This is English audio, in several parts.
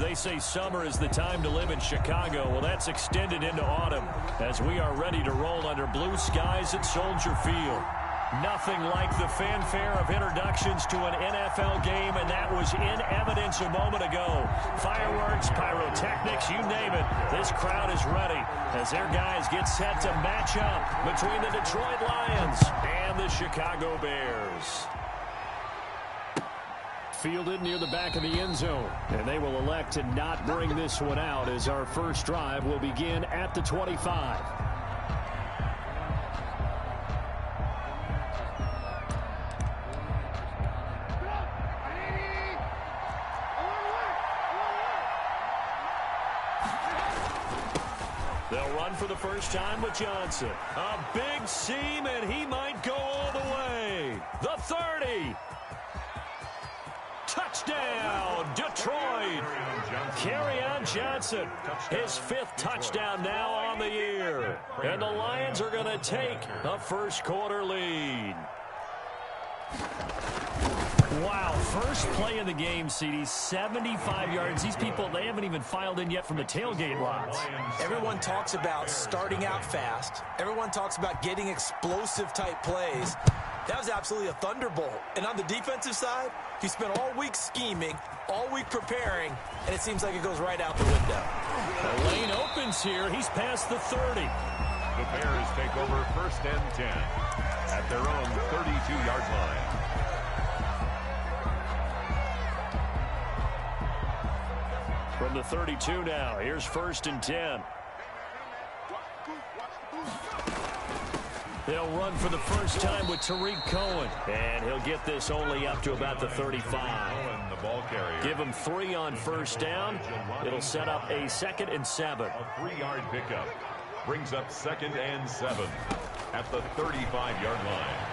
They say summer is the time to live in Chicago. Well, that's extended into autumn as we are ready to roll under blue skies at Soldier Field. Nothing like the fanfare of introductions to an NFL game, and that was in evidence a moment ago. Fireworks, pyrotechnics, you name it. This crowd is ready as their guys get set to match up between the Detroit Lions and the Chicago Bears. Fielded near the back of the end zone, and they will elect to not bring this one out as our first drive will begin at the 25. They'll run for the first time with Johnson. A big seam, and he might go all the way. The 30. Touchdown, Detroit. Kerryon Johnson, his 5th touchdown now on the year. And the Lions are going to take a first-quarter lead. Wow, first play of the game, CD, 75 yards. These people, they haven't even filed in yet from the tailgate lots. Everyone talks about starting out fast. Everyone talks about getting explosive-type plays. That was absolutely a thunderbolt. And on the defensive side, he spent all week scheming, all week preparing, and it seems like it goes right out the window. The lane opens here. He's past the 30. The Bears take over 1st and 10 at their own 32-yard line. From the 32 now, here's 1st and 10. They'll run for the first time with Tariq Cohen. And he'll get this only up to about the 35. Give him 3 on first down. It'll set up a 2nd and 7. A 3-yard pickup brings up 2nd and 7 at the 35-yard line.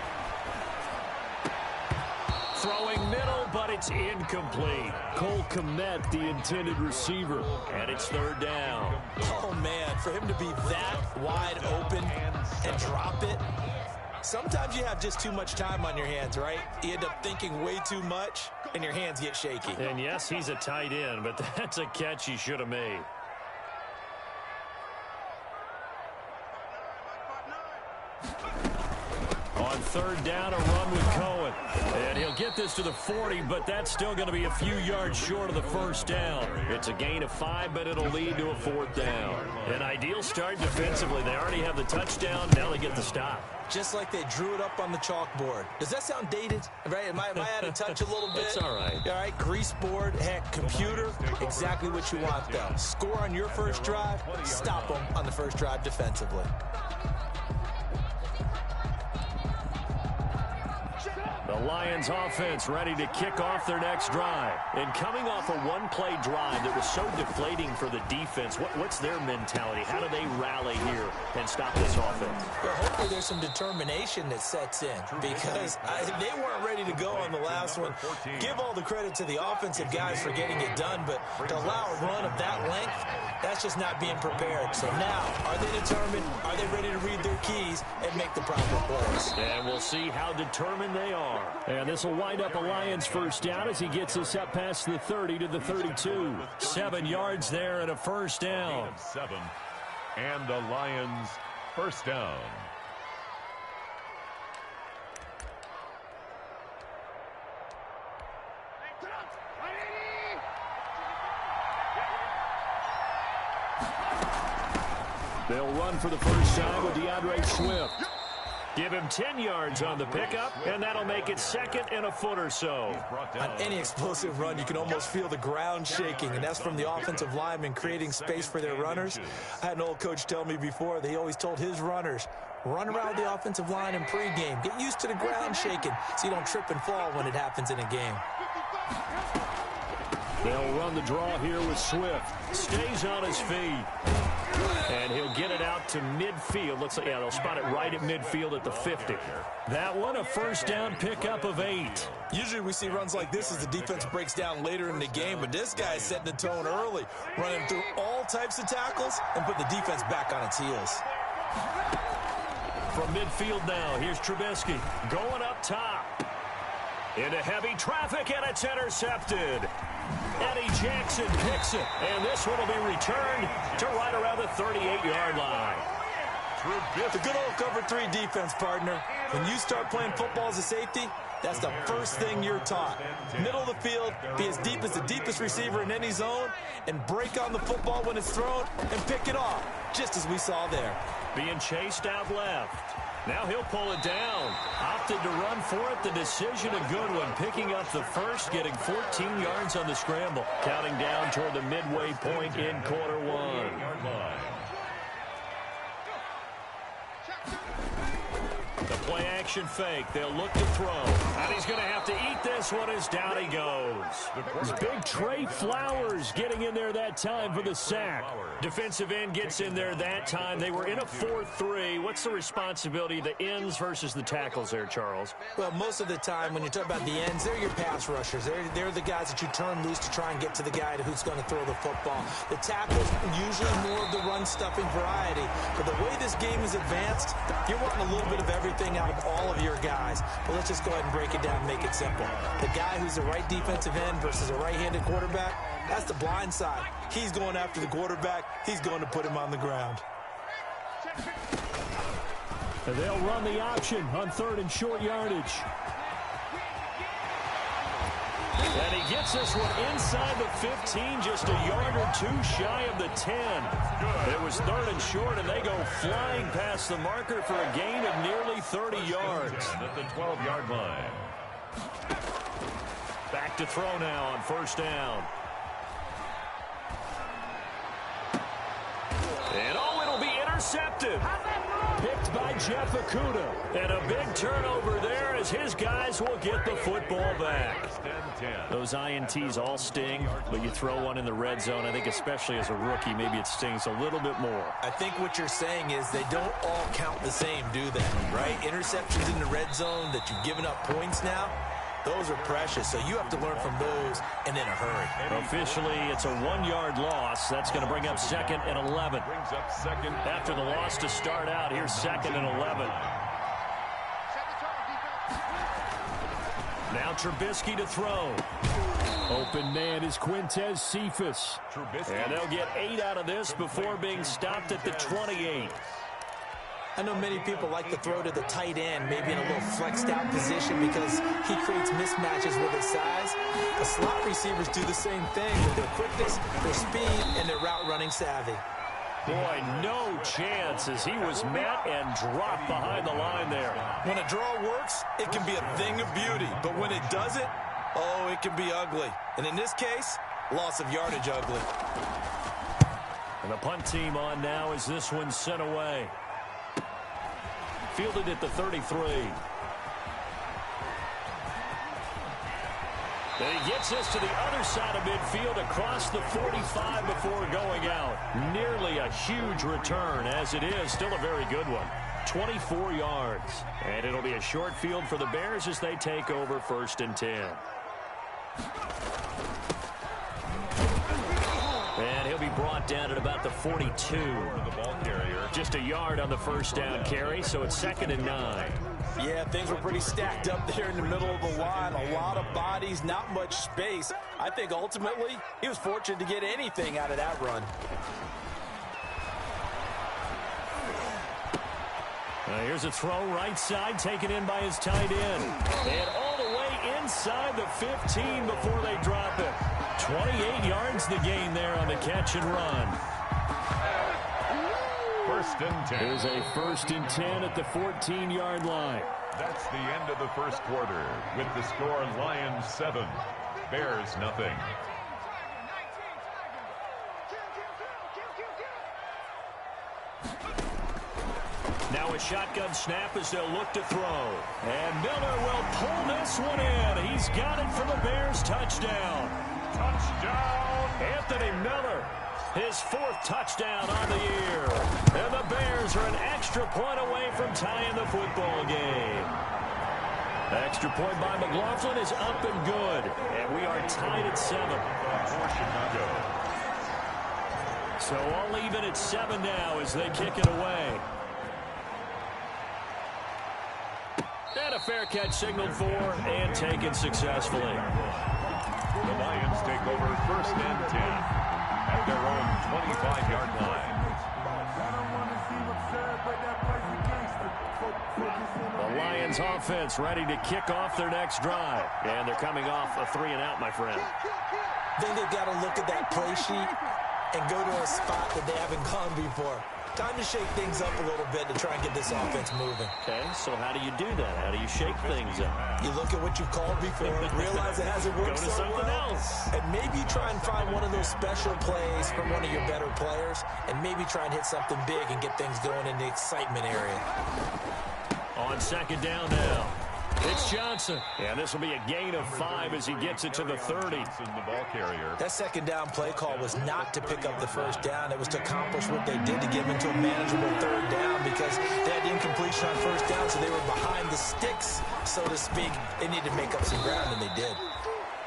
Throwing middle, but it's incomplete. Cole Kmet, the intended receiver. And it's 3rd down. Oh, man, for him to be that wide open and drop it. Sometimes you have just too much time on your hands, right? You end up thinking way too much, and your hands get shaky. And yes, he's a tight end, but that's a catch he should have made. On 3rd down, a run with Cohen. And he'll get this to the 40, but that's still going to be a few yards short of the first down. It's a gain of 5, but it'll lead to a 4th down. An ideal start defensively. They already have the touchdown. Now they get the stop. Just like they drew it up on the chalkboard. Does that sound dated? Right? Am I out of touch a little bit? It's all right. All right, grease board, heck, computer, exactly what you want, though. Score on your first drive, stop them on the first drive defensively. The Lions offense ready to kick off their next drive. And coming off a one-play drive that was so deflating for the defense, what's their mentality? How do they rally here and stop this offense? Well, hopefully there's some determination that sets in because they weren't ready to go on the last one. Give all the credit to the offensive guys for getting it done, but to allow a run of that length, that's just not being prepared. So now, are they determined? Are they ready to read their keys and make the proper plays? And we'll see how determined they are. And this will wind up a Lions first down as he gets us up past the 30 to the 32. 7 yards there and a first down. 7 and the Lions first down. They'll run for the first time with DeAndre Swift. Give him 10 yards on the pickup, and that'll make it 2nd and a foot or so. On any explosive run, you can almost feel the ground shaking, and that's from the offensive linemen creating space for their runners. I had an old coach tell me before that he always told his runners, run around the offensive line in pregame. Get used to the ground shaking so you don't trip and fall when it happens in a game. They'll run the draw here with Swift. Stays on his feet. And he'll get it out to midfield. Looks like, yeah, they'll spot it right at midfield at the 50. That one, a first down pickup of 8. Usually we see runs like this as the defense breaks down later in the game, but this guy is setting the tone early, running through all types of tackles and put the defense back on its heels. From midfield now, here's Trubisky going up top. Into heavy traffic, and it's intercepted. Eddie Jackson picks it, and this one will be returned to right around the 38-yard line. The good old cover 3 defense, partner. When you start playing football as a safety, that's the first thing you're taught. Middle of the field, be as deep as the deepest receiver in any zone, and break on the football when it's thrown and pick it off, just as we saw there. Being chased out left. Now he'll pull it down. Opted to run for it. The decision a good one. Picking up the first, getting 14 yards on the scramble. Counting down toward the midway point in quarter 1. The play-action fake. They'll look to throw. And he's going to have to eat this one as down he goes. It's big Trey Flowers getting in there that time for the sack. Defensive end gets in there that time. They were in a 4-3. What's the responsibility of the ends versus the tackles there, Charles? Well, most of the time when you talk about the ends, they're your pass rushers. They're the guys that you turn loose to try and get to the guy who's going to throw the football. The tackles, usually more of the run-stuffing variety. But the way this game is advanced, you're wanting a little bit of everything out of all of your guys. But let's just go ahead and break it down and make it simple. The guy who's the right defensive end versus a right-handed quarterback, that's the blind side. He's going after the quarterback. He's going to put him on the ground. They'll run the option on 3rd and short yardage. And he gets this one inside the 15, just a yard or 2 shy of the 10. It was 3rd and short, and they go flying past the marker for a gain of nearly 30 yards. At the 12-yard line. Back to throw now on 1st down. And it'll be intercepted. Picked by Jeff Okudah. And a big turnover there as his guys will get the football back. Those INTs all sting, but you throw one in the red zone, I think especially as a rookie, maybe it stings a little bit more. I think what you're saying is they don't all count the same, do they? Right? Interceptions in the red zone that you've given up points now, those are precious, so you have to learn from those and in a hurry. Officially, it's a 1-yard loss. That's going to bring up 2nd and 11. Brings up 2nd. After the loss to start out, here's 2nd and 11. Now Trubisky to throw. Open man is Quintez Cephas. And they'll get 8 out of this before being stopped at the 28. I know many people like to throw to the tight end, maybe in a little flexed out position because he creates mismatches with his size. The slot receivers do the same thing with their quickness, their speed, and their route running savvy. Boy, no chance as he was met and dropped behind the line there. When a draw works, it can be a thing of beauty, but when it doesn't, oh, it can be ugly. And in this case, loss of yardage ugly. And the punt team on now as this one's sent away. Fielded at the 33. And he gets this to the other side of midfield across the 45 before going out. Nearly a huge return, as it is still a very good one. 24 yards. And it'll be a short field for the Bears as they take over 1st and 10. And he'll be brought down at about the 42. The ball carrier. Just a yard on the 1st down carry, so it's 2nd and 9. Yeah, things were pretty stacked up there in the middle of the line. A lot of bodies, not much space. I think ultimately he was fortunate to get anything out of that run. Here's a throw right side, taken in by his tight end. And all the way inside the 15 before they drop it. 28 yards the gain there on the catch and run. 1st and 10. Here's a 1st and 10 at the 14-yard line. That's the end of the 1st quarter with the score Lions 7, Bears nothing. Now a shotgun snap as they'll look to throw. And Miller will pull this one in. He's got it for the Bears touchdown. Touchdown! Anthony Miller, his 4th touchdown on the year. And the Bears are an extra point away from tying the football game. Extra point by McLaughlin is up and good. And we are tied at 7. For Chicago. So all even at 7 now as they kick it away. And a fair catch signaled for and taken successfully. The Lions take over 1st and 10 at their own 25-yard line. The Lions offense ready to kick off their next drive. And they're coming off a 3-and-out, my friend. I think they've got to look at that play sheet and go to a spot that they haven't gone before. Time to shake things up a little bit to try and get this offense moving. Okay, so how do you do that? How do you shake things up? You look at what you called before, realize it hasn't worked so well, else. and maybe try and find one of those special plays from one of your better players, and maybe try and hit something big and get things going in the excitement area. On 2nd down now, it's Johnson. And this will be a gain of 5 as he gets it to the 30. The ball carrier. That 2nd down play call was not to pick up the 1st down. It was to accomplish what they did to get them into a manageable 3rd down because they had incompletion on 1st down, so they were behind the sticks, so to speak. They needed to make up some ground, and they did.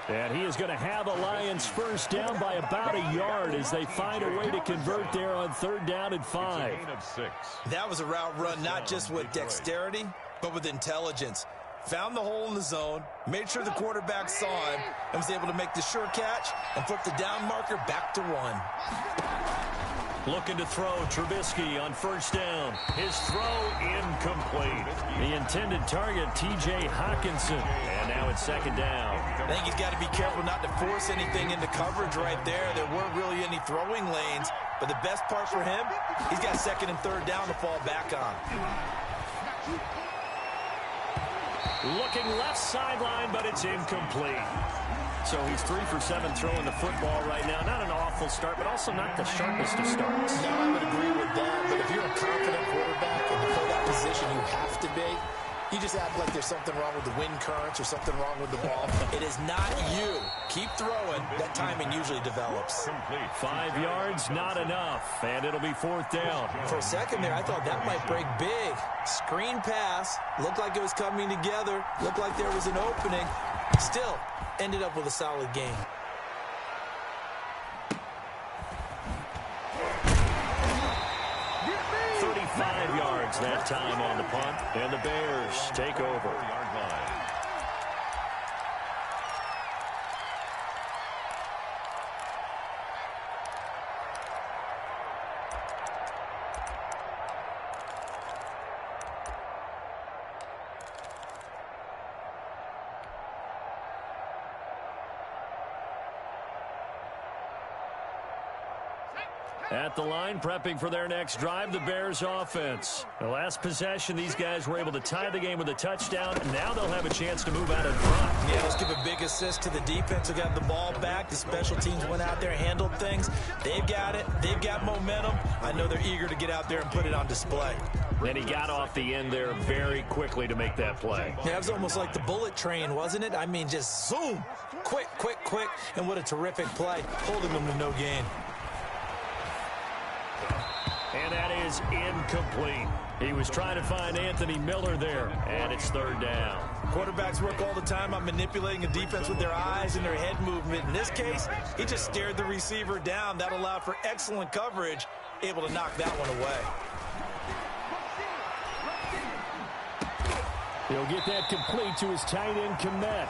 And he is going to have the Lions 1st down by about a yard as they find a way to convert there on 3rd down and 5. Gain of 6. That was a route run not just with dexterity, but with intelligence. Found the hole in the zone, made sure the quarterback saw him, and was able to make the sure catch and flip the down marker back to 1. Looking to throw Trubisky on 1st down. His throw incomplete. The intended target, T.J. Hawkinson. And now it's 2nd down. I think he's got to be careful not to force anything into coverage right there. There weren't really any throwing lanes. But the best part for him, he's got 2nd and 3rd down to fall back on. Looking left sideline, but it's incomplete. So he's 3 for 7 throwing the football right now. Not an awful start, but also not the sharpest of starts. No, I would agree with that. But if you're a confident quarterback and you play that position you have to be, you just act like there's something wrong with the wind currents or something wrong with the ball. It is not you. Keep throwing. That timing usually develops. 5 yards, not enough. And it'll be 4th down. For a second there, I thought that might break big. Screen pass. Looked like it was coming together. Looked like there was an opening. Still, ended up with a solid game. That time on the punt, and the Bears take over. At the line, prepping for their next drive, the Bears offense. The last possession, these guys were able to tie the game with a touchdown. Now they'll have a chance to move out in front. Yeah, let's give a big assist to the defense who got the ball back. The special teams went out there, handled things. They've got it. They've got momentum. I know they're eager to get out there and put it on display. Then he got off the end there very quickly to make that play. Yeah, it was almost like the bullet train, wasn't it? I mean, just zoom. Quick, quick, quick. And what a terrific play, holding them to no gain. And that is incomplete. He was trying to find Anthony Miller there, and it's 3rd down. Quarterbacks work all the time on manipulating a defense with their eyes and their head movement. In this case, he just stared the receiver down. That allowed for excellent coverage, able to knock that one away. He'll get that complete to his tight end, Komet.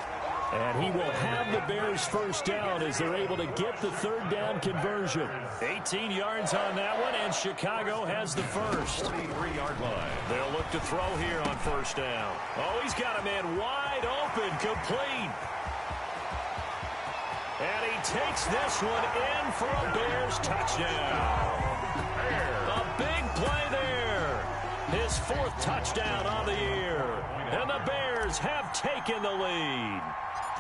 And he will have the Bears 1st down as they're able to get the 3rd down conversion. 18 yards on that one, and Chicago has the first. 3-yard line. They'll look to throw here on 1st down. Oh, he's got a man wide open, complete. And he takes this one in for a Bears touchdown. A big play there. His 4th touchdown on the year. And the Bears have taken the lead.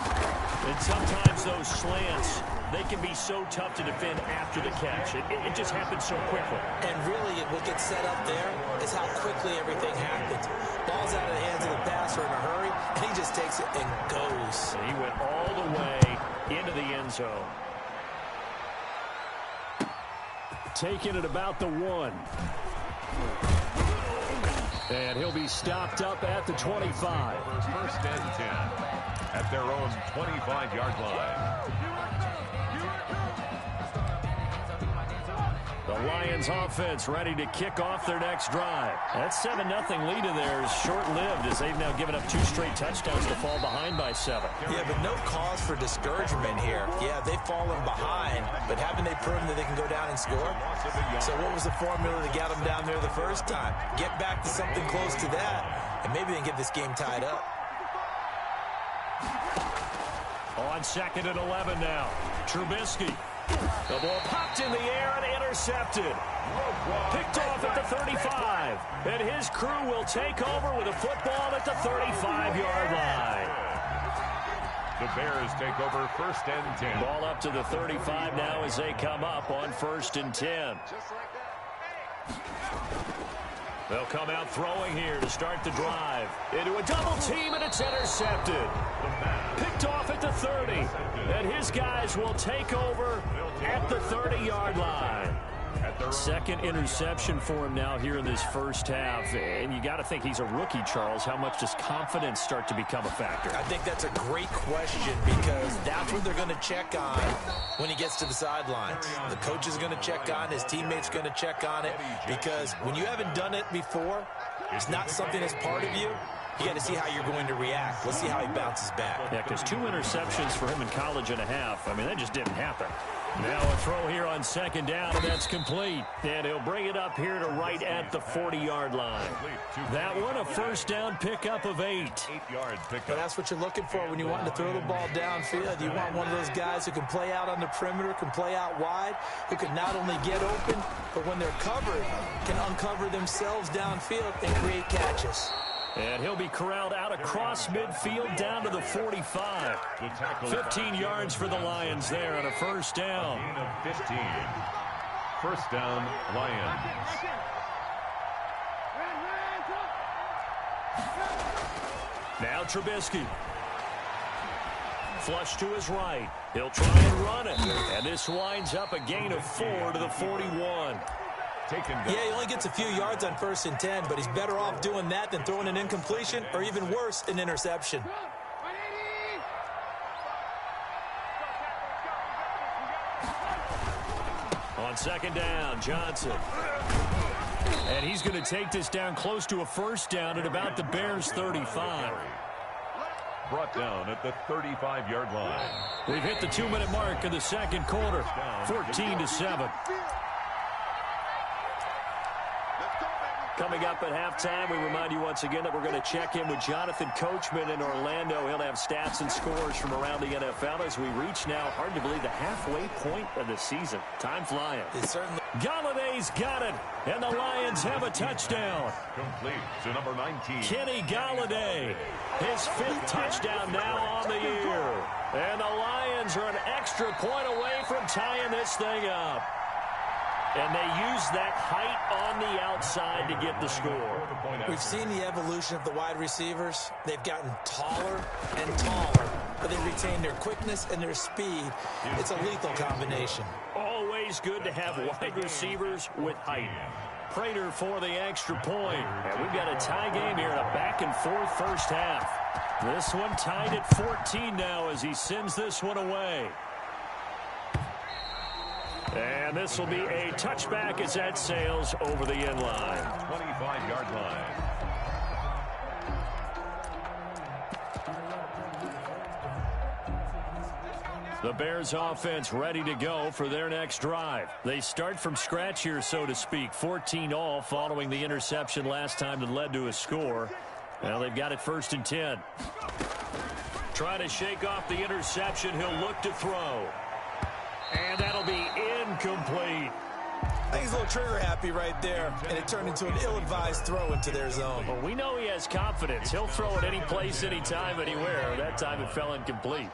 And sometimes those slants, they can be so tough to defend after the catch. It just happens so quickly. And really, what gets set up there is how quickly everything happens. Ball's out of the hands of the passer in a hurry, and he just takes it and goes. And he went all the way into the end zone. Taking it about the 1. And he'll be stopped up at the 25. 1st and 10 at their own 25-yard line. The Lions offense ready to kick off their next drive. That 7-0 lead of theirs short-lived as they've now given up 2 straight touchdowns to fall behind by 7. Yeah, but no cause for discouragement here. Yeah, they've fallen behind, but haven't they proven that they can go down and score? So what was the formula that got them down there the first time? Get back to something close to that, and maybe they can get this game tied up. On 2nd and 11 now. Trubisky. The ball popped in the air and intercepted. Picked off at the 35. And his crew will take over with a football at the 35-yard line. The Bears take over 1st and 10. Ball up to the 35 now as they come up on 1st and 10. They'll come out throwing here to start the drive. Into a double team, and it's intercepted. Picked off at the 30. And his guys will take over at the 30-yard line. 2nd interception for him now here in this first half. And you got to think he's a rookie, Charles. How much does confidence start to become a factor? I think that's a great question because that's what they're going to check on when he gets to the sidelines. The coach is going to check on, his teammates going to check on it, because when you haven't done it before, it's not something that's part of you. You got to see how you're going to react. Let's see how he bounces back. Yeah, because 2 interceptions for him in college and a half. I mean, that just didn't happen. Now a throw here on 2nd down, and that's complete. And he'll bring it up here to right at the 40-yard line. That one, a 1st down pickup of 8. 8-yard pickup. But that's what you're looking for when you want to throw the ball downfield. You want one of those guys who can play out on the perimeter, can play out wide, who can not only get open, but when they're covered, can uncover themselves downfield and create catches. And he'll be corralled out across midfield down to the 45. 15 yards for the Lions there on a 1st down. Gain of 15. 1st down, Lions. Now Trubisky. Flush to his right. He'll try and run it. And this winds up a gain of 4 to the 41. Yeah, he only gets a few yards on 1st and 10, but he's better off doing that than throwing an incompletion or even worse, an interception. On 2nd down, Johnson. And he's going to take this down close to a 1st down at about the Bears' 35. Brought down at the 35-yard line. We've hit the 2-minute mark of the 2nd quarter, 14-7. Coming up at halftime, we remind you once again that we're going to check in with Jonathan Coachman in Orlando. He'll have stats and scores from around the NFL as we reach now, hard to believe, the halfway point of the season. Time flying. Galladay's got it, and the Lions have a touchdown. Complete to number 19. Kenny Galladay, his 5th touchdown now on the year. And the Lions are an extra point away from tying this thing up. And they use that height on the outside to get the score. We've seen the evolution of the wide receivers. They've gotten taller and taller, but they've retained their quickness and their speed. It's a lethal combination. Always good to have wide receivers with height. Prater for the extra point. And we've got a tie game here in a back-and-forth first half. This one tied at 14 now as he sends this one away. And this will be a touchback as that sails over the end line. 25-yard line. The Bears offense ready to go for their next drive. They start from scratch here, so to speak. 14 all following the interception last time that led to a score. Now they've got it 1st and 10. Trying to shake off the interception. He'll look to throw. And that'll be incomplete. I think he's a little trigger happy right there, and it turned into an ill-advised throw into their zone. Well, we know he has confidence. He'll throw it any place, anytime, anywhere. That time it fell incomplete.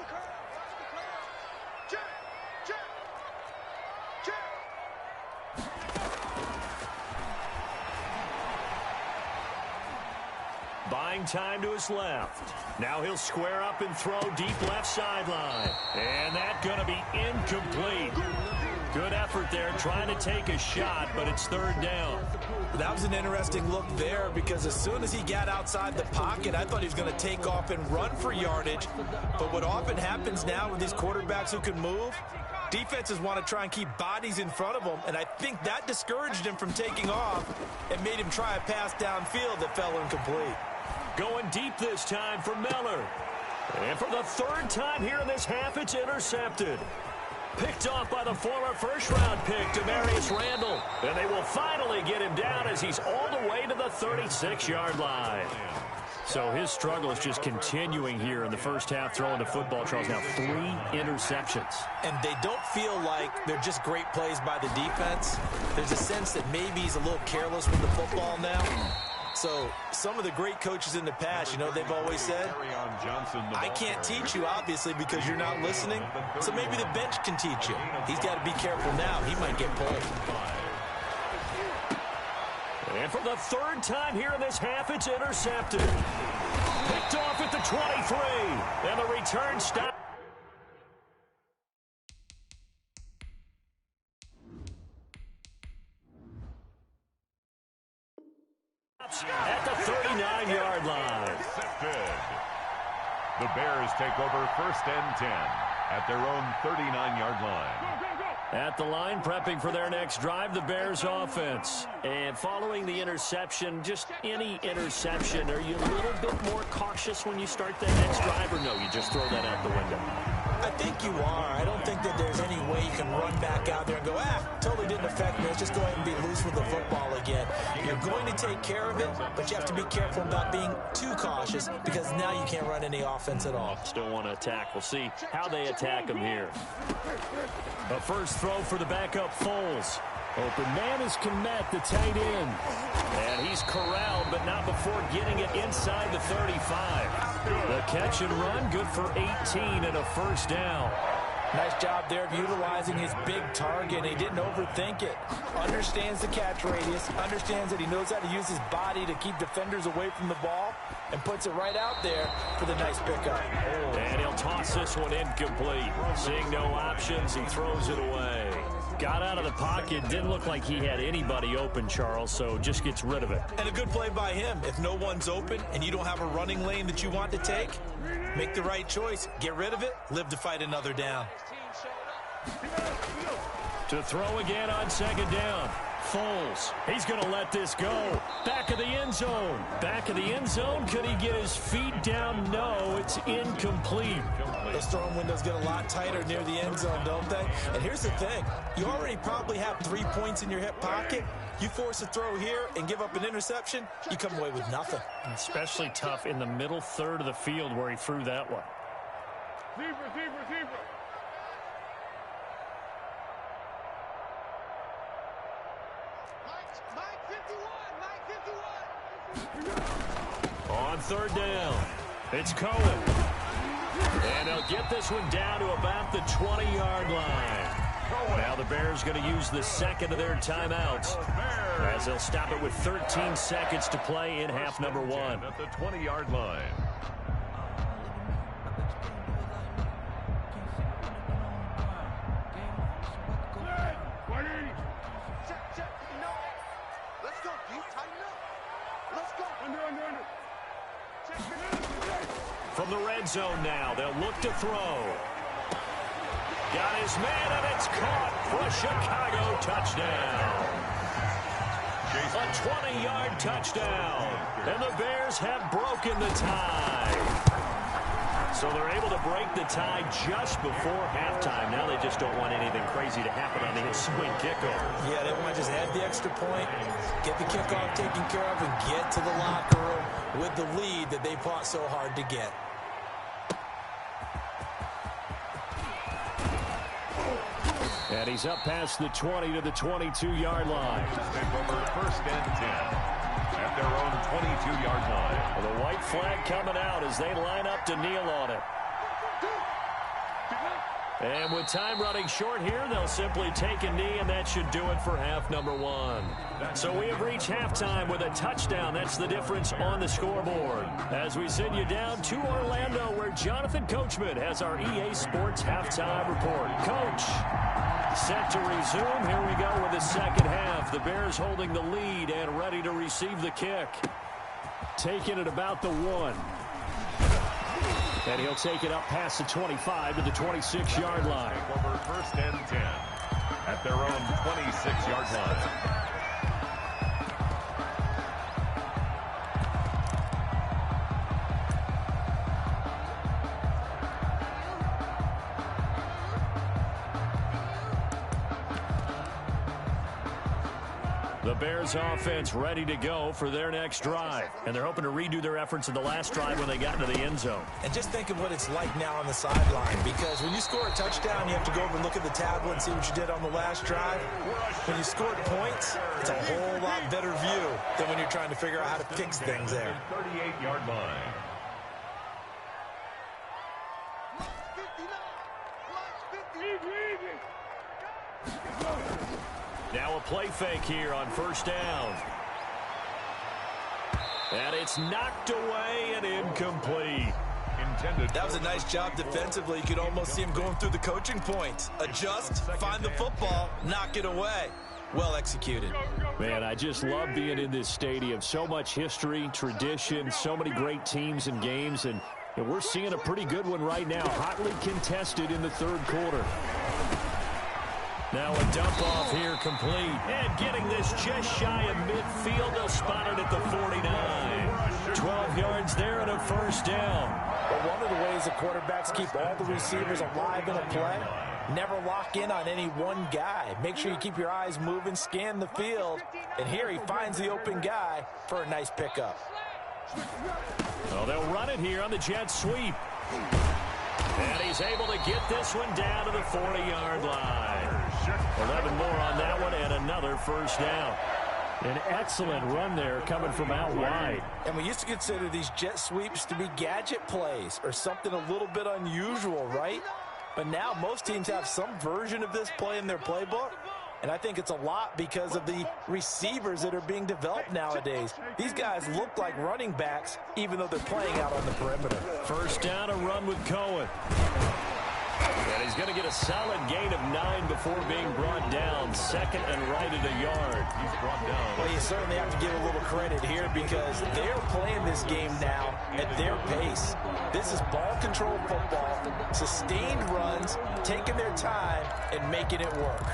Buying time to his left. Now he'll square up and throw deep left sideline. And that's going to be incomplete. Good effort there trying to take a shot, but it's 3rd down. That was an interesting look there because as soon as he got outside the pocket, I thought he was going to take off and run for yardage. But what often happens now with these quarterbacks who can move, Defenses want to try and keep bodies in front of him, and I think that discouraged him from taking off and made him try a pass downfield that fell incomplete. Going deep this time for Miller. And for the third time here in this half, it's intercepted. Picked off by the former first-round pick, Demarius Randall. And they will finally get him down as he's all the way to the 36-yard line. So his struggle is just continuing here in the first half, throwing the football. Charles, now 3 interceptions. And they don't feel like they're just great plays by the defense. There's a sense that maybe he's a little careless with the football now. So some of the great coaches in the past, you know, they've always said, I can't teach you, obviously, because you're not listening. So maybe the bench can teach you. He's got to be careful now. He might get pulled. And for the third time here in this half, it's intercepted. Picked off at the 23. And the return stop. At the 39-yard line. The Bears take over first and 10 at their own 39-yard line. At the line, prepping for their next drive, the Bears offense. And following the interception, just any interception, are you a little bit more cautious when you start that next drive, or no, you just throw that out the window? I think you are. I don't think that there's any way you can run back out there and go, totally didn't affect me. Let's just go ahead and be loose with the football again. You're going to take care of it, but you have to be careful about being too cautious because now you can't run any offense at all. Still want to attack. We'll see how they attack him here. The first throw for the backup, Foles. Open man is Kmet, the tight end. And he's corralled, but not before getting it inside the 35. The catch and run, good for 18 and a first down. Nice job there of utilizing his big target. He didn't overthink it. Understands the catch radius. Understands that he knows how to use his body to keep defenders away from the ball. And puts it right out there for the nice pickup. And he'll toss this one incomplete. Seeing no options, he throws it away. Got out of the pocket. Didn't look like he had anybody open, Charles, so just gets rid of it. And a good play by him. If no one's open and you don't have a running lane that you want to take, make the right choice. Get rid of it. Live to fight another down. To throw again on second down. Foles. He's going to let this go. Back of the end zone. Back of the end zone. Could he get his feet down? No, it's incomplete. Those throwing windows get a lot tighter near the end zone, don't they? And here's the thing. You already probably have 3 points in your hip pocket. You force a throw here and give up an interception, you come away with nothing. Especially tough in the middle third of the field where he threw that one. Receiver. On third down, it's Cohen. And they'll get this one down to about the 20-yard line. Now the Bears going to use the second of their timeouts as they'll stop it with 13 seconds to play in half number 1. At the 20-yard line. From the red zone now, they'll look to throw. Got his man, and it's caught for a Chicago touchdown. A 20-yard touchdown. And the Bears have broken the tie. So they're able to break the tie just before halftime. Now they just don't want anything crazy to happen on the ensuing kickoff. Yeah, they want to just add the extra point, get the kickoff taken care of, and get to the locker room with the lead that they fought so hard to get. And he's up past the 20 to the 22-yard line. Take over first and 10 at their own 22-yard line. Well, the white flag coming out as they line up to kneel on it. And with time running short here, they'll simply take a knee, and that should do it for half number 1. So we have reached halftime with a touchdown. That's the difference on the scoreboard. As we send you down to Orlando, where Jonathan Coachman has our EA Sports halftime report. Coach, set to resume. Here we go with the second half. The Bears holding the lead and ready to receive the kick. Taking it about the 1. And he'll take it up past the 25 to the 26-yard line. Over first and 10 at their own 26-yard line. The Bears offense ready to go for their next drive. And they're hoping to redo their efforts in the last drive when they got into the end zone. And just think of what it's like now on the sideline, because when you score a touchdown, you have to go over and look at the tablet and see what you did on the last drive. When you scored points, it's a whole lot better view than when you're trying to figure out how to fix things there. 38-yard line. Now a play fake here on first down. And it's knocked away and incomplete. That was a nice job defensively. You could almost see him going through the coaching points. Adjust, find the football, knock it away. Well executed. Man, I just love being in this stadium. So much history, tradition, so many great teams and games. And we're seeing a pretty good one right now. Hotly contested in the third quarter. Now a dump off here complete. And getting this just shy of midfield. They'll spot it at the 49. 12 yards there and a first down. Well, one of the ways the quarterbacks keep all the receivers alive in a play, never lock in on any one guy. Make sure you keep your eyes moving, scan the field. And here he finds the open guy for a nice pickup. Well, they'll run it here on the jet sweep. And he's able to get this one down to the 40-yard line. 11 more on that one and another first down. An excellent run there coming from out wide. And we used to consider these jet sweeps to be gadget plays or something a little bit unusual, right? But now most teams have some version of this play in their playbook. And I think it's a lot because of the receivers that are being developed nowadays. These guys look like running backs, even though they're playing out on the perimeter. First down, a run with Cohen. And he's going to get a solid gain of 9 before being brought down. Second and right at a yard. He's brought down. Well, you certainly have to give a little credit here because they're playing this game now at their pace. This is ball control football, sustained runs, taking their time, and making it work.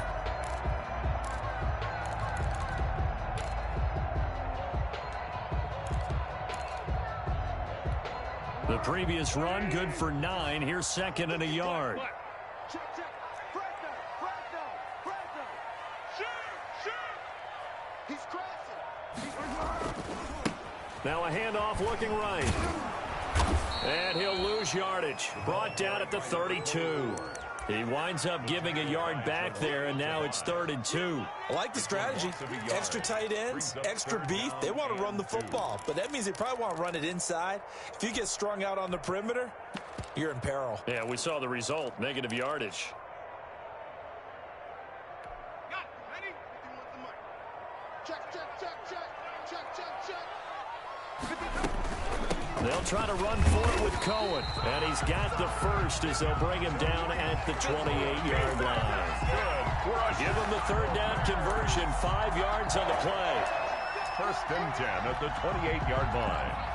The previous run, good for 9. Here's second and a yard. Now a handoff looking right. And he'll lose yardage. Brought down at the 32. He winds up giving a yard back there, and now it's 3rd and 2. I like the strategy. Extra tight ends, extra beef. They want to run the football, but that means they probably want to run it inside. If you get strung out on the perimeter, you're in peril. Yeah, we saw the result, negative yardage. They'll try to run for it with Cohen. And he's got the first as they'll bring him down at the 28-yard line. Give him the third down conversion. 5 yards on the play. First and 10 at the 28-yard line.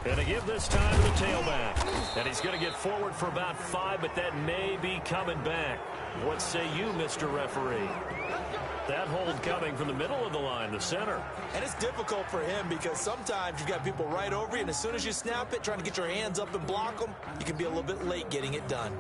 And to give this time to the tailback. And he's going to get forward for about 5, but that may be coming back. What say you, Mr. Referee? That hold coming from the middle of the line, the center. And it's difficult for him because sometimes you've got people right over you, and as soon as you snap it, trying to get your hands up and block them, you can be a little bit late getting it done.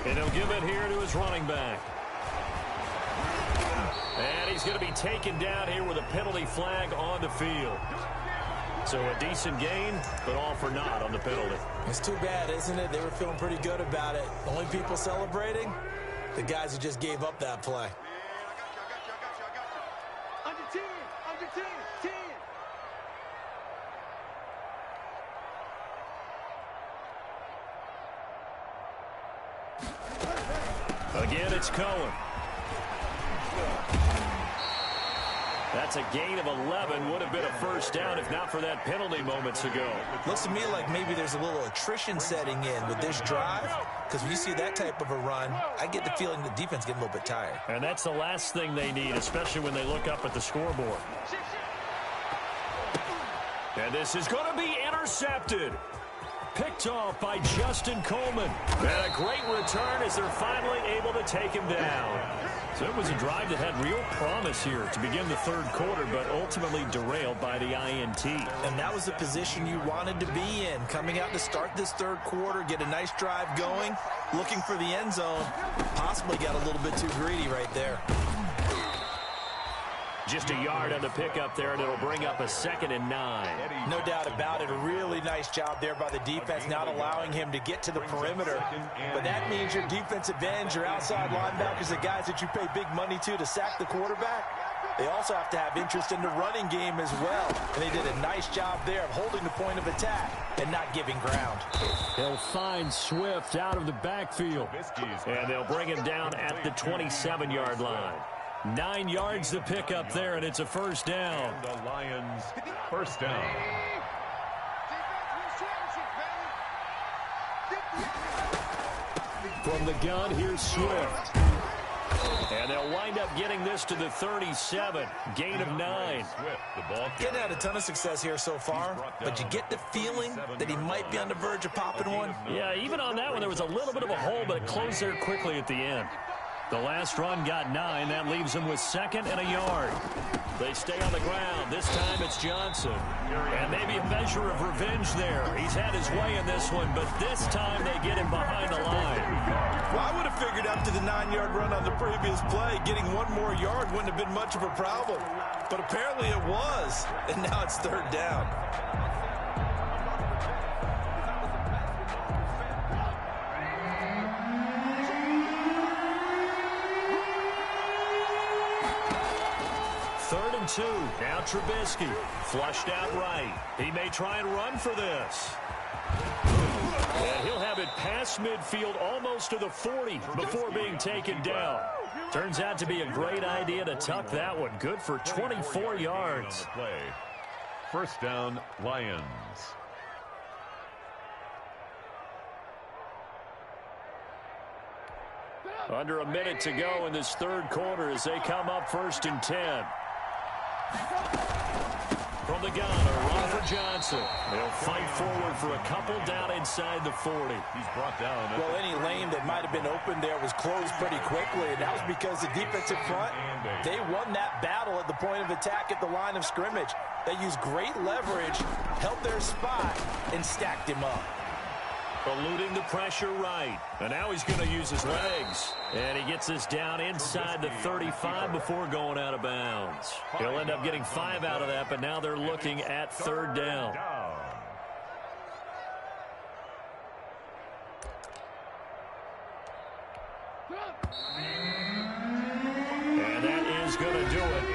And he'll give it here to his running back. And he's going to be taken down here with a penalty flag on the field. So a decent gain, but all for naught on the penalty. It's too bad, isn't it? They were feeling pretty good about it. The only people celebrating, the guys who just gave up that play. Under 10, under 10, 10. Again, it's Cohen. That's a gain of 11. Would have been a first down if not for that penalty moments ago. Looks to me like maybe there's a little attrition setting in with this drive, because when you see that type of a run, I get the feeling the defense getting a little bit tired. And that's the last thing they need, especially when they look up at the scoreboard. And this is going to be intercepted. Picked off by Justin Coleman. And a great return as they're finally able to take him down. So it was a drive that had real promise here to begin the third quarter, but ultimately derailed by the INT. And that was the position you wanted to be in. Coming out to start this third quarter, get a nice drive going, looking for the end zone. Possibly got a little bit too greedy right there. Just a yard on the pickup there, and it'll bring up a 2nd and 9. No doubt about it. A really nice job there by the defense, not allowing him to get to the perimeter. But that means your defensive ends, your outside linebackers, the guys that you pay big money to sack the quarterback, they also have to have interest in the running game as well. And they did a nice job there of holding the point of attack and not giving ground. They'll find Swift out of the backfield. And they'll bring him down at the 27-yard line. 9 yards to pick up there, and it's a first down. The Lions, first down. From the gun, here's Swift. And they'll wind up getting this to the 37. Gain of 9. Getting had a ton of success here so far, but you get the feeling that he might be on the verge of popping one. Yeah, even on that one, there was a little bit of a hole, but it closed there quickly at the end. The last run got 9. That leaves them with 2nd and a yard. They stay on the ground. This time it's Johnson. And maybe a measure of revenge there. He's had his way in this one, but this time they get him behind the line. Well, I would have figured after the 9-yard run on the previous play, getting one more yard wouldn't have been much of a problem. But apparently it was, and now it's third down. Third and 2. Now Trubisky. Flushed out right. He may try and run for this. And he'll have it past midfield almost to the 40 before being taken down. Turns out to be a great idea to tuck that one. Good for 24 yards. First down, Lions. Under a minute to go in this third quarter as they come up 1st and 10. From the gun, a run for Johnson. They'll fight forward for a couple down inside the 40. He's brought down. Well, any lane that might have been open there was closed pretty quickly, and that was because the defensive front, they won that battle at the point of attack at the line of scrimmage. They used great leverage, held their spot, and stacked him up. Eluding the pressure right. And now he's going to use his legs. And he gets this down inside the 35 before going out of bounds. He'll end up getting 5 out of that, but now they're looking at third down. And that is going to do it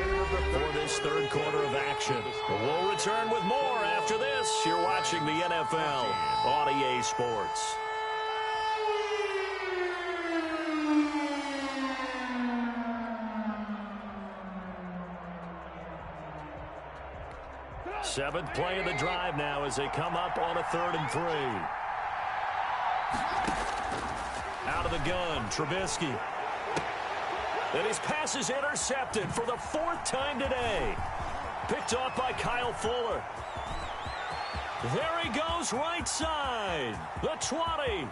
for this third quarter of action. We'll return with more after this. You're watching the NFL on EA Sports. Seventh play of the drive now as they come up on a 3rd and 3. Out of the gun, Trubisky. And his pass is intercepted for the 4th time today. Picked off by Kyle Fuller. There he goes, right side. The 20.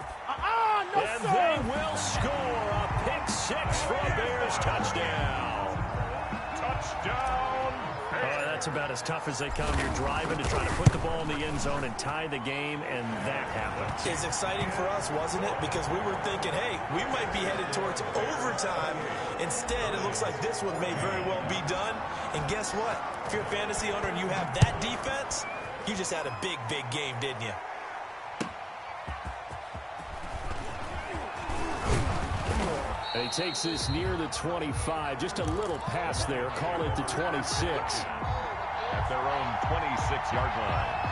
And they will score a pick 6 for a Bears touchdown. Touchdown. That's That's about as tough as they come. You're driving to try to put the ball in the end zone and tie the game, and that happens. It's exciting for us, wasn't it? Because we were thinking, hey, we might be headed towards overtime. Instead, it looks like this one may very well be done. And guess what? If you're a fantasy owner and you have that defense, you just had a big, big game, didn't you? And he takes this near the 25. Just a little pass there. Call it the 26. At their own 26-yard line.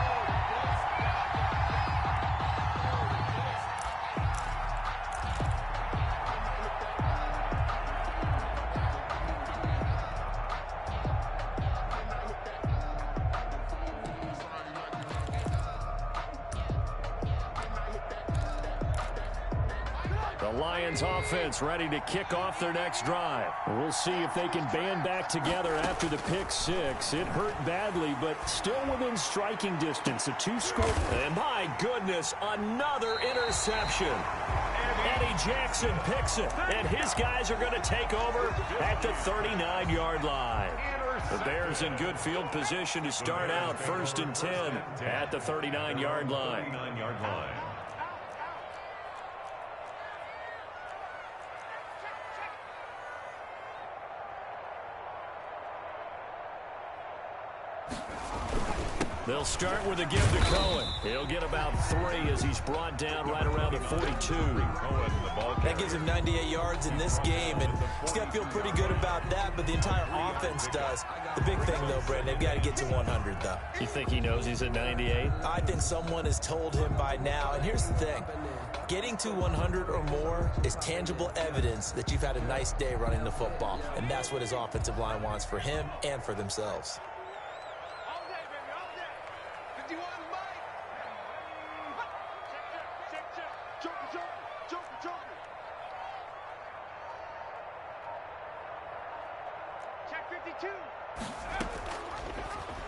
The Lions offense ready to kick off their next drive. We'll see if they can band back together after the pick six. It hurt badly, but still within striking distance. A two-score. And my goodness, another interception. Eddie Jackson picks it, and his guys are going to take over at the 39-yard line. The Bears in good field position to start out 1st and 10 at the 39-yard line. They'll start with a give to Cohen. He'll get about 3 as he's brought down right around the 42. That gives him 98 yards in this game, and he's got to feel pretty good about that, but the entire offense does. The big thing, though, Brandon, they've got to get to 100, though. You think he knows he's at 98? I think someone has told him by now, and here's the thing. Getting to 100 or more is tangible evidence that you've had a nice day running the football, and that's what his offensive line wants for him and for themselves.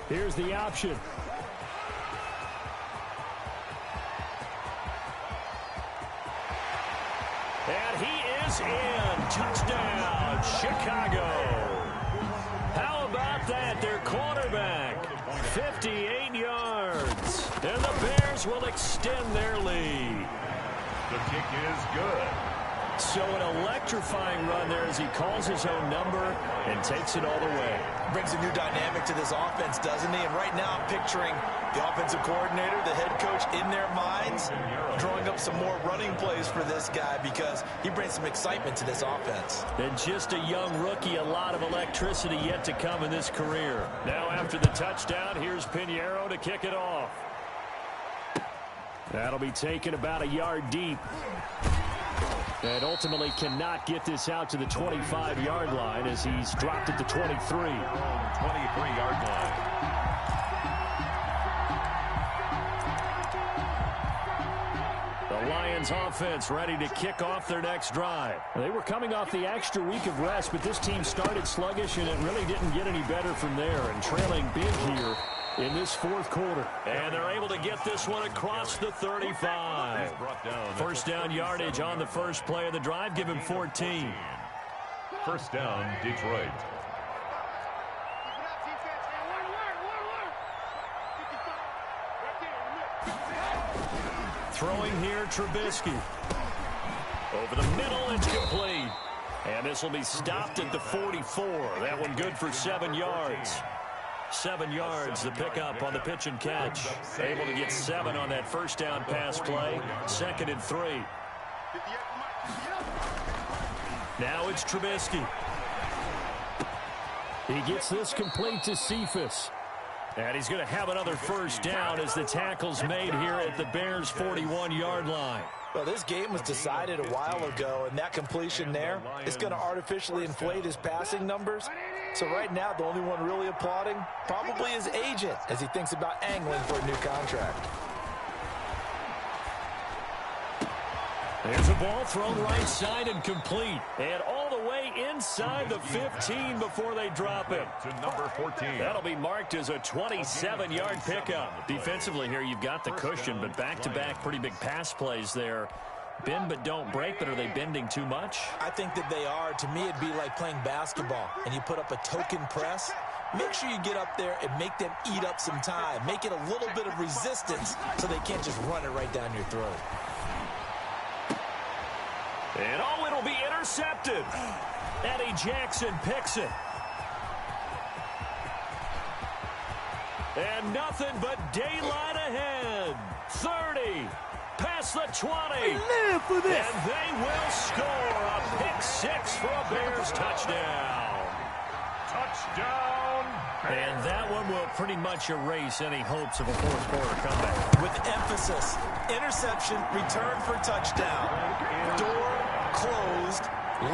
Here's the option. And he is in. Touchdown, Chicago. How about that? Their quarterback, 58 yards. And the Bears will extend their lead. The kick is good. So an electrifying run there as he calls his own number and takes it all the way. Brings a new dynamic to this offense, doesn't he? And right now I'm picturing the offensive coordinator, the head coach in their minds, drawing up some more running plays for this guy because he brings some excitement to this offense. And just a young rookie, a lot of electricity yet to come in this career. Now after the touchdown, here's Pinheiro to kick it off. That'll be taken about a yard deep. And ultimately cannot get this out to the 25-yard line as he's dropped at the 23. 23-yard line. The Lions offense ready to kick off their next drive. They were coming off the extra week of rest, but this team started sluggish, and it really didn't get any better from there. And trailing big here in this fourth quarter. And they're able to get this one across the 35. First down yardage on the first play of the drive. Give him 14. First down, Detroit. Throwing here, Trubisky. Over the middle, it's complete. And this will be stopped at the 44. That one good for 7 yards. 7 yards, the pickup on the pitch and catch. Able to get 7 on that first down pass play. 2nd and 3. Now it's Trubisky. He gets this complete to Cephas. And he's going to have another first down as the tackle's made here at the Bears' 41-yard line. Well, this game was decided a while ago, and that completion there is going to artificially inflate his passing numbers. So right now, the only one really applauding probably his agent as he thinks about angling for a new contract. There's a ball thrown right side and complete. And all the way inside the 15 before they drop it. To number 14. That'll be marked as a 27-yard pickup. Defensively here, you've got the cushion, but back-to-back pretty big pass plays there. Bend but don't break, but are they bending too much? I think that they are. To me, it'd be like playing basketball, and you put up a token press. make sure you get up there and make them eat up some time. Make it a little bit of resistance so they can't just run it right down your throat. And oh, it'll be intercepted. Eddie Jackson picks it. And nothing but daylight ahead. 30. Past the 20. Live for this. And they will score a pick six for a Bears touchdown. Touchdown. And that one will pretty much erase any hopes of a fourth quarter comeback. With emphasis, interception, return for touchdown. Door closed,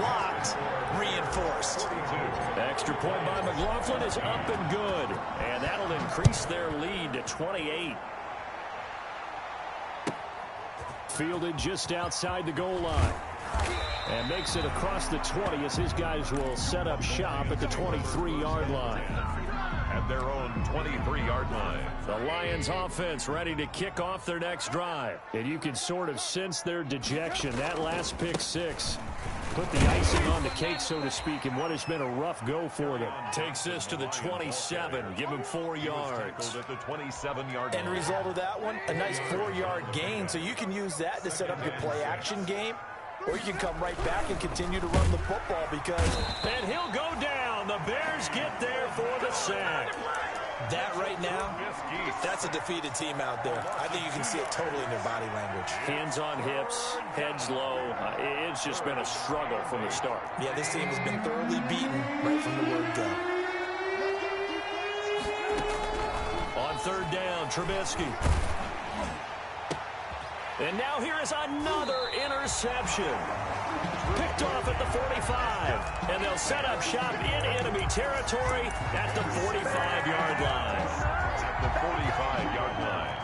locked, reinforced. Extra point by McLaughlin is up and good. And that'll increase their lead to 28. Fielded just outside the goal line. And makes it across the 20 as his guys will set up shop at the 23-yard line. At their own 23-yard line. The Lions offense ready to kick off their next drive. And you can sort of sense their dejection. That last pick six put the icing on the cake, so to speak, in what has been a rough go for them. Takes this to the 27. Give him 4 yards. At the 27-yard line. End result of that one, a nice 4-yard gain. So you can use that to set up your play-action game. Or you can come right back and continue to run the football because... And he'll go down. The Bears get there for the sack. That right now, that's a defeated team out there. I think you can see it totally in their body language. Hands on hips, heads low. It's just been a struggle from the start. Yeah, this team has been thoroughly beaten right from the word go. On third down, Trubisky. And now here is another interception. Picked off at the 45. And they'll set up shop in enemy territory at the 45-yard line. At the 45-yard line.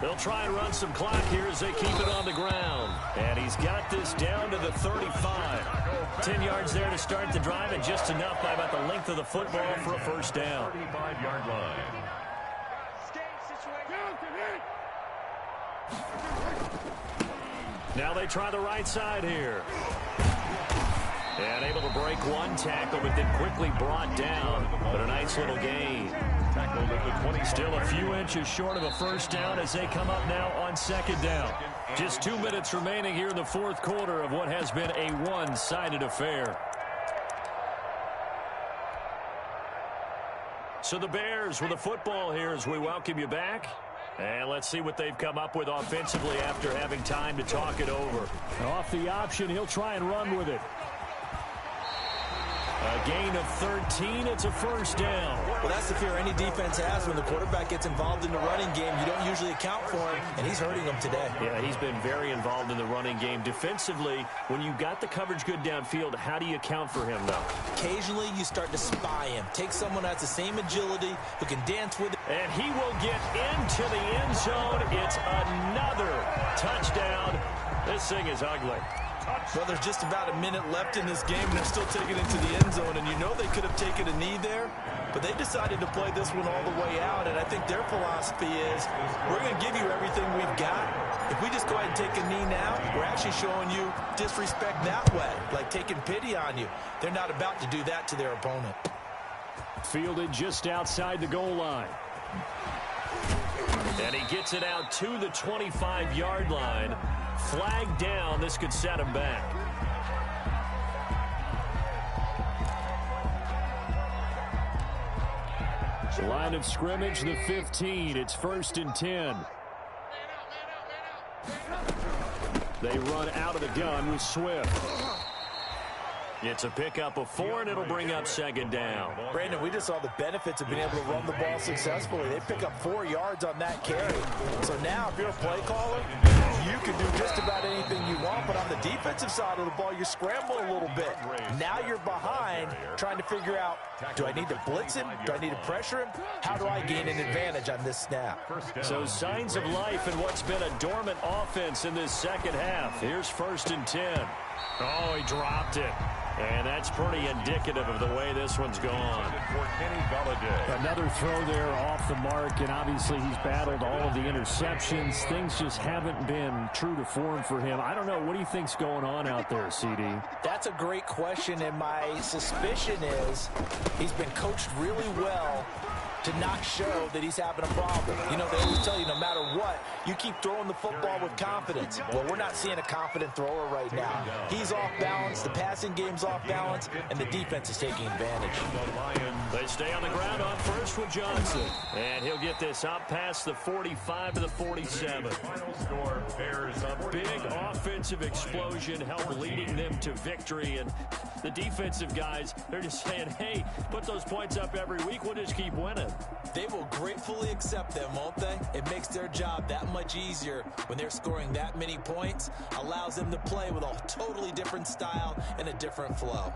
They'll try and run some clock here as they keep it on the ground. And he's got this down to the 35. 10 yards there to start the drive, and just enough by about the length of the football for a first down. 35-yard line. Now they try the right side here. And able to break one tackle, but then quickly brought down. But a nice little gain. Tackled at the 20. Still a few inches short of a first down as they come up now on second down. Just 2 minutes remaining here in the fourth quarter of what has been a one-sided affair. So the Bears with the football here as we welcome you back. And let's see what they've come up with offensively after having time to talk it over. Off the option, he'll try and run with it. A gain of 13, it's a first down. Well, that's the fear any defense has when the quarterback gets involved in the running game. You don't usually account for him, and he's hurting them today. Yeah, he's been very involved in the running game. Defensively, when you got the coverage good downfield, how do you account for him, though? Occasionally, you start to spy him. Take someone that's the same agility, who can dance with it. And he will get into the end zone. It's another touchdown. This thing is ugly. Well, there's just about a minute left in this game, and they're still taking it to the end zone. And you know they could have taken a knee there, but they decided to play this one all the way out. And I think their philosophy is, we're going to give you everything we've got. If we just go ahead and take a knee now, we're actually showing you disrespect that way, like taking pity on you. They're not about to do that to their opponent. Fielded just outside the goal line. And he gets it out to the 25-yard line. Flag down. This could set him back. Line of scrimmage, the 15. It's 1st and 10. They run out of the gun with Swift. It's a pickup of 4, and it'll bring up second down. Brandon, we just saw the benefits of being able to run the ball successfully. They pick up 4 yards on that carry. So now, if you're a play caller, you can do just about anything you want. But on the defensive side of the ball, you scramble a little bit. Now you're behind, trying to figure out, do I need to blitz him? Do I need to pressure him? How do I gain an advantage on this snap? So signs of life in what's been a dormant offense in this second half. Here's 1st and 10. Oh, he dropped it. And that's pretty indicative of the way this one's gone. Another throw there off the mark, and obviously he's battled all of the interceptions. Things just haven't been true to form for him. I don't know. What do you think's going on out there, CD? That's a great question, and my suspicion is he's been coached really well to not show that he's having a problem. You know, they always tell you no matter what, you keep throwing the football with confidence. Well, we're not seeing a confident thrower right now. He's off balance, the passing game's off balance, and the defense is taking advantage. They stay on the ground on first with Johnson. And he'll get this up past the 45 to the 47. A big offensive explosion helped leading them to victory. And the defensive guys, they're just saying, hey, put those points up every week. We'll just keep winning. They will gratefully accept them, won't they? It makes their job that much easier when they're scoring that many points, allows them to play with a totally different style and a different flow.